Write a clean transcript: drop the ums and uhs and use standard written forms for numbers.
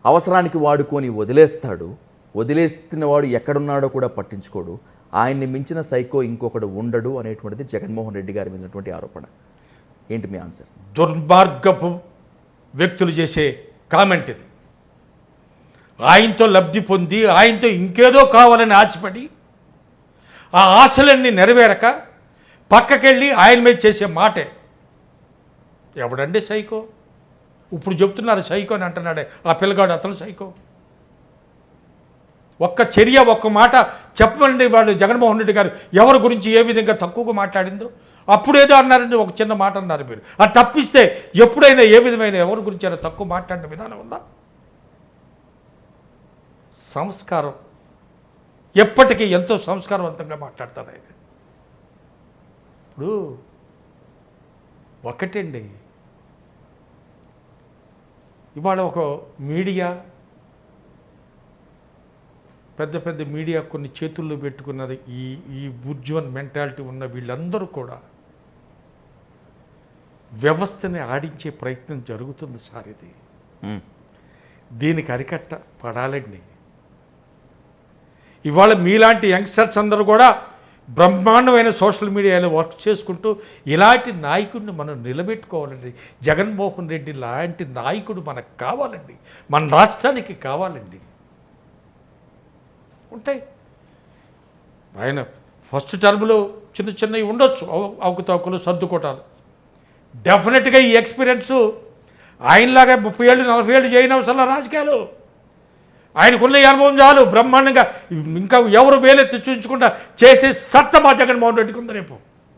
అవసరానికి వాడుకొని వదిలేస్తాడు. వదిలేస్తున్న వాడు ఎక్కడున్నాడో కూడా పట్టించుకోడు. ఆయన్ని మించిన సైకో ఇంకొకడు ఉండడు అనేటువంటిది జగన్మోహన్ రెడ్డి గారి మీదటువంటి ఆరోపణ. ఏంటి మీ ఆన్సర్? దుర్మార్గపు వ్యక్తులు చేసే కామెంట్ ఇది. ఆయనతో లబ్ధి పొంది ఆయనతో ఇంకేదో కావాలని ఆశపడి ఆ ఆశలన్నీ నెరవేరక పక్కకెళ్ళి ఆయన మీద చేసే మాటే. ఎవడండి సైకో? ఇప్పుడు చెప్తున్నారు సైకో అని అంటున్నాడే ఆ పిల్లగాడు, అతను సైకో. ఒక్క చర్య ఒక్క మాట చెప్పమండి వాళ్ళు జగన్మోహన్ రెడ్డి గారు ఎవరి గురించి ఏ విధంగా తక్కువగా మాట్లాడిందో. అప్పుడేదో అన్నారని ఒక చిన్న మాట అన్నారు మీరు. అది తప్పిస్తే ఎప్పుడైనా ఏ విధమైన ఎవరి గురించి అయినా తక్కువ మాట్లాడిన విధానం ఉందా? సంస్కారం ఎప్పటికీ ఎంతో సంస్కారవంతంగా మాట్లాడతారు ఆయన. ఇప్పుడు ఒకటండి, ఇవాళ ఒక మీడియా, పెద్ద పెద్ద మీడియా కొన్ని చేతుల్లో పెట్టుకున్నది ఈ బుర్జువన్ మెంటాలిటీ ఉన్న వీళ్ళందరూ కూడా వ్యవస్థని ఆడించే ప్రయత్నం జరుగుతుంది సార్. ఇది దీనికి అరికట్ట పడాలండి. ఇవాళ మీలాంటి యంగ్స్టర్స్ అందరూ కూడా బ్రహ్మాండమైన సోషల్ మీడియాలో వర్క్ చేసుకుంటూ ఇలాంటి నాయకుడిని మనం నిలబెట్టుకోవాలండి. జగన్మోహన్ రెడ్డి లాంటి నాయకుడు మనకు కావాలండి, మన రాష్ట్రానికి కావాలండి. ఉంటాయి. ఆయన ఫస్ట్ టర్మ్లో చిన్న చిన్నవి ఉండొచ్చు, అవకతవకలు సర్దుకోటాలు. డెఫినెట్గా ఈ ఎక్స్పీరియన్సు ఆయనలాగా 30 ఏళ్ళు 40 ఏళ్ళు చేయని అవసరం రాజకీయాలు. ఆయనకున్న అనుభవం చాలు బ్రహ్మాండంగా. ఇంకా ఎవరు వేలెత్తి చూపించకుండా చేసే సత్తా మా జగన్మోహన్ రెడ్డికి ఉంది రేపు.